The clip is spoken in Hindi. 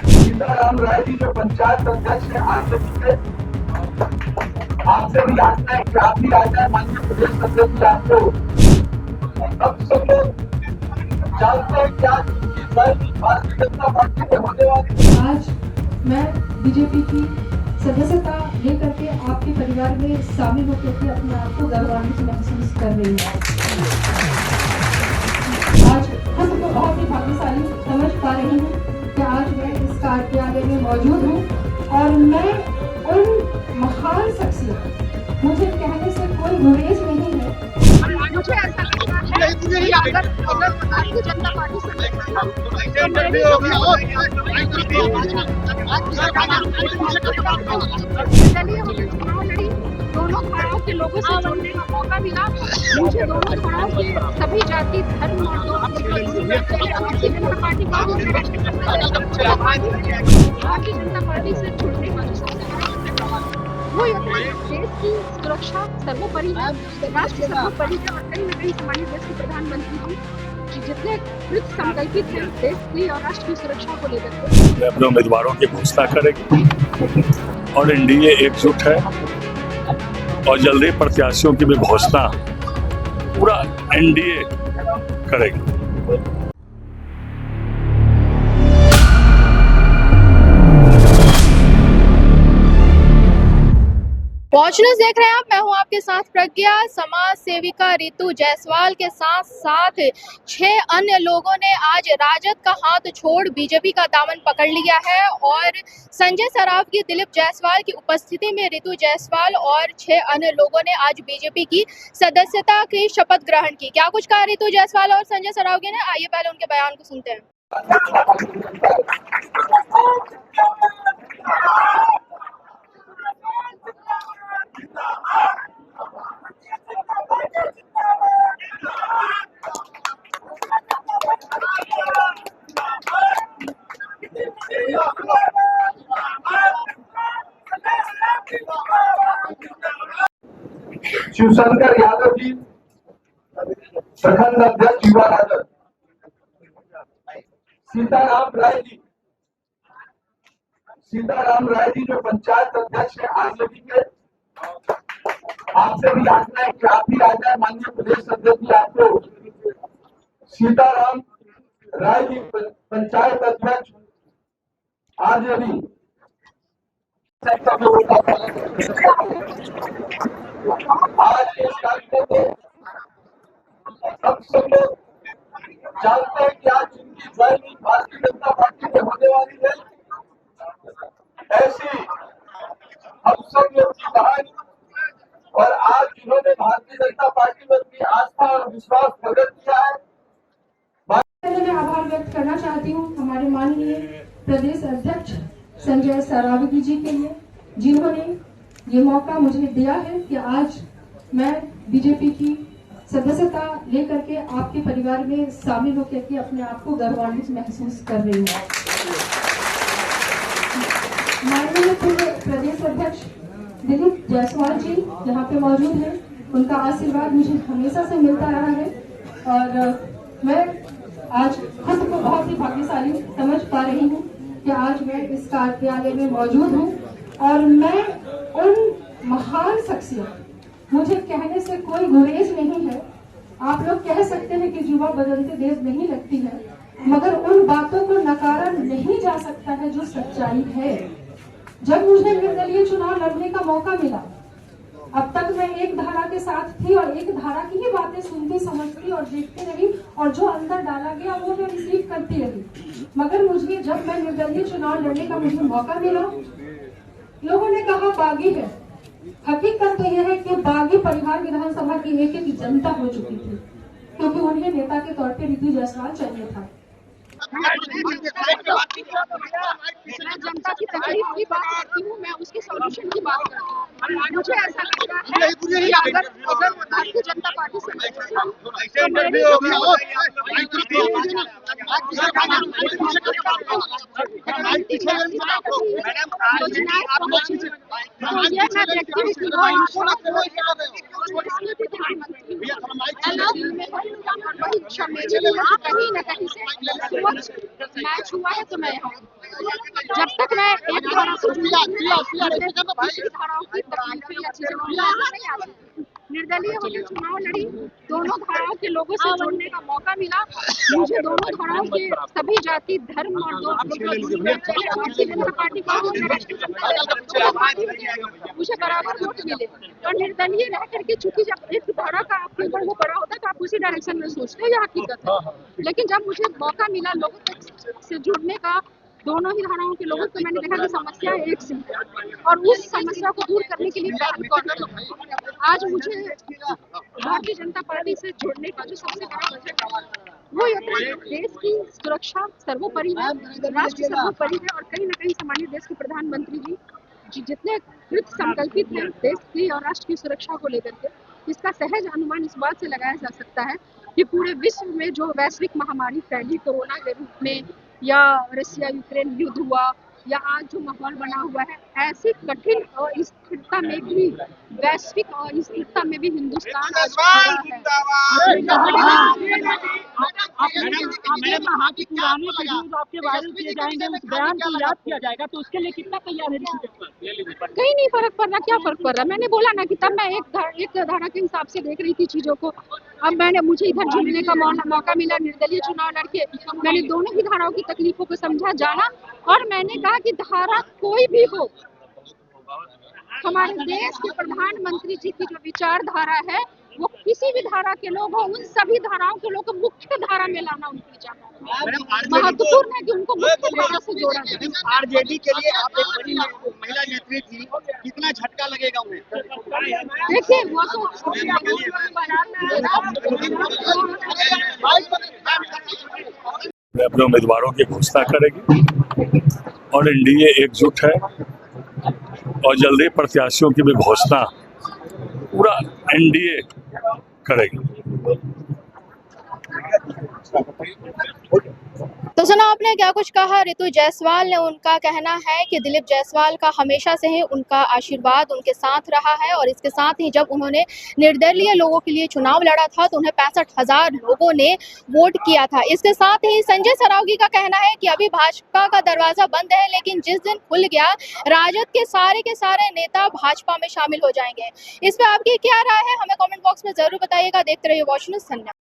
सीताराम राय जी जो पंचायत अध्यक्ष है आज से आपसे भी आशा है कि आप भी आ जाए माननीय प्रदेश अध्यक्ष आपको अब सब लोग जानते हैं क्या भारतीय जनता पार्टी में होने वाली। आज मैं बीजेपी की सदस्यता लेकर के आपके परिवार में शामिल होकर के अपने आप को गौरवान्वित महसूस कर रही हूँ। आज हम सबको बहुत ही भाग्यशाली समझ पा रही हूँ कि आज मैं इस कार्यालय में मौजूद हूँ और मैं उन महान शख्सियत, मुझे कहने से कोई गुरेज नहीं है। मुझे ऐसा लगता है कि अगर भारतीय जनता पार्टी से दोनों थानाओं के लोगों से जुड़ने का मौका मिला। मुझे दोनों थानाओं के सभी जाति धर्म और भारतीय जनता पार्टी जनता पार्टी से जुड़ने का वो देश की सुरक्षा सर्वोपरि है, राष्ट्र सर्वोपरि है और कहीं न कहीं हमारे देश के प्रधानमंत्री जी जितने कृत संकल्पित हैं देश की और राष्ट्र की सुरक्षा को लेकर अपने उम्मीदवारों की घोषणा करेगी और एनडीए एकजुट है और जल्दी प्रत्याशियों की भी घोषणा पूरा एनडीए करेगी। वॉच न्यूज़ देख रहे हैं आप, मैं हूं आपके साथ प्रज्ञा। समाज सेविका रितु जायसवाल के साथ साथ 6 अन्य लोगों ने आज राजद का हाथ छोड़ बीजेपी का दामन पकड़ लिया है और संजय सरावगी, दिलीप जायसवाल की उपस्थिति में रितु जायसवाल और 6 अन्य लोगों ने आज बीजेपी की सदस्यता की शपथ ग्रहण की। क्या कुछ कहा रितु जायसवाल और संजय सरावगी ने, आइए पहले उनके बयान को सुनते हैं। शिवशंकर यादव जी प्रखंड अध्यक्ष युवा राजद, सीताराम राय जी जो पंचायत अध्यक्ष है आज के आपसे भी आशा है कि आप भी आ जाए माननीय प्रदेश अध्यक्ष आपको सीताराम राय जी पंचायत अध्यक्ष आज भी आज इस कार्यक्रम में हम सब लोग जानते हैं कि आज जिनकी ज्वाइनिंग भारतीय जनता पार्टी में होने वाली है, ऐसी हम सब लोग की कहानी और आज जिन्होंने भारतीय जनता पार्टी में अपनी आस्था और विश्वास प्रकट किया है। मैं आभार व्यक्त करना चाहती हूँ हमारे माननीय प्रदेश अध्यक्ष संजय सरावगी जी के लिए, जिन्होंने ये मौका मुझे दिया है कि आज मैं बीजेपी की सदस्यता लेकर के आपके परिवार में शामिल होकर के अपने आप को गौरवान्वित महसूस कर रही हूँ। माननीय प्रदेश अध्यक्ष दिलीप जायसवाल जी यहाँ पे मौजूद हैं, उनका आशीर्वाद मुझे हमेशा से मिलता रहा है और मैं आज खुद को बहुत ही भाग्यशाली समझ पा रही हूँ कि आज मैं इस कार्यालय में मौजूद हूँ और मैं उन महान शख्सियत, मुझे कहने से कोई गुरेज नहीं है। आप लोग कह सकते हैं कि युवा बदलते देश नहीं लगती है, मगर उन बातों को नकारा नहीं जा सकता है जो सच्चाई है। जब मुझे निर्दलीय चुनाव लड़ने का मौका मिला, अब तक मैं एक धारा के साथ थी और एक धारा की ही बातें सुनती, समझती और देखती रही और जो अंदर डाला गया वो मैं रिसीव करती रही। मगर मुझे जब मैं निर्दलीय चुनाव लड़ने का मुझे मौका मिला, लोगों ने कहा बागी है। हकीकत तो यह है कि बागी परिहार विधानसभा की एक जनता हो चुकी थी, क्योंकि उन्हें नेता के तौर पे रितु जायसवाल चाहिए था। मैं जनता की तकलीफ की बात करती हूँ, मैं उसके सॉल्यूशन की बात करती हूँ। मुझे ऐसा लगता है कि अगर भारतीय जनता पार्टी से कहीं न कहीं से मैच हुआ है तो मैं यहाँ हूँ। जब तक मैं एक धारा से जुड़ी धाराओं की तकलीफें या चीजें नहीं आती, निर्दलीय होकर चुनाव लड़ी, दोनों धाराओं के लोगों से जुड़ने का मौका मिला। मुझे दोनों धाराओं के सभी जाति धर्म और भारतीय जनता पार्टी का मुझे बराबर वोट मिले। और निर्दलीय रह करके चूंकि जब एक धारा का आपके ऊपर वो बड़ा होता है तो आप उसी डायरेक्शन में सोचते हो, यह हकीकत है। लेकिन जब मुझे मौका मिला लोगों से जुड़ने का, दोनों ही धाराओं के लोगों को, मैंने देखा कि समस्या एक सी है और उस समस्या को दूर करने के लिए पहल कर आज मुझे भारतीय जनता पार्टी से जुड़ने का जो सबसे बड़ा बजट है वो ये देश की सुरक्षा सर्वोपरि है, राष्ट्र सर्वोपरि है। और कहीं ना कहीं सामान्य देश के प्रधानमंत्री जी जितने कृत संकल्पित हैं देश की और राष्ट्र की सुरक्षा को लेकर के, इसका सहज अनुमान इस बात से लगाया जा सकता है कि पूरे विश्व में जो वैश्विक महामारी फैली कोरोना के रूप में, या रशिया यूक्रेन युद्ध हुआ, या आज जो माहौल बना हुआ है, ऐसी कठिन स्थिरता में भी, वैश्विक स्थिरता में भी हिंदुस्तान आज खड़ा है। मैंने कहा कि पुराने वीडियोज आपके वायरल किए जाएंगे, उस बयान को याद किया जाएगा, तो उसके लिए कितना तैयार है? कहीं नहीं फर्क पड़ रहा, क्या फर्क पड़ रहा? मैंने बोला ना कि तब मैं एक धारा के हिसाब से देख रही थी चीजों को। अब मुझे इधर जुड़ने का मौका मिला, निर्दलीय चुनाव लड़के मैंने दोनों ही धाराओं की तकलीफों को समझा, जाना, और मैंने कहा कि धारा कोई भी हो, हमारे देश के प्रधानमंत्री जी की जो विचारधारा है वो किसी भी धारा के लोग हो, उन सभी धाराओं के लोग को मुख्य धारा में लाना उनकी विचारधारा महत्वपूर्ण है कि उनको मुख्य धारा से जोड़ा जाए। आरजेडी के लिए आप एक बड़ी महिला नेत्री थी, कितना झटका लगेगा उन्हें? देखिए वो तो अपने उम्मीदवारों की घोषणा करेगी और एनडीए एकजुट है और जल्दी प्रत्याशियों की भी घोषणा पूरा एनडीए करेगी। तो सुना आपने क्या कुछ कहा रितु जायसवाल ने। उनका कहना है कि दिलीप जायसवाल का हमेशा से ही उनका आशीर्वाद उनके साथ रहा है और इसके साथ ही जब उन्होंने निर्दलीय लोगों के लिए चुनाव लड़ा था तो उन्हें 65,000 लोगों ने वोट किया था। इसके साथ ही संजय सरावगी का कहना है कि अभी भाजपा का दरवाजा बंद है, लेकिन जिस दिन खुल गया राजद के सारे नेता भाजपा में शामिल हो जाएंगे। इस पर आपकी क्या राय है, हमें कॉमेंट बॉक्स में जरूर बताइएगा। देखते रहिए वॉच न्यूज़। धन्यवाद।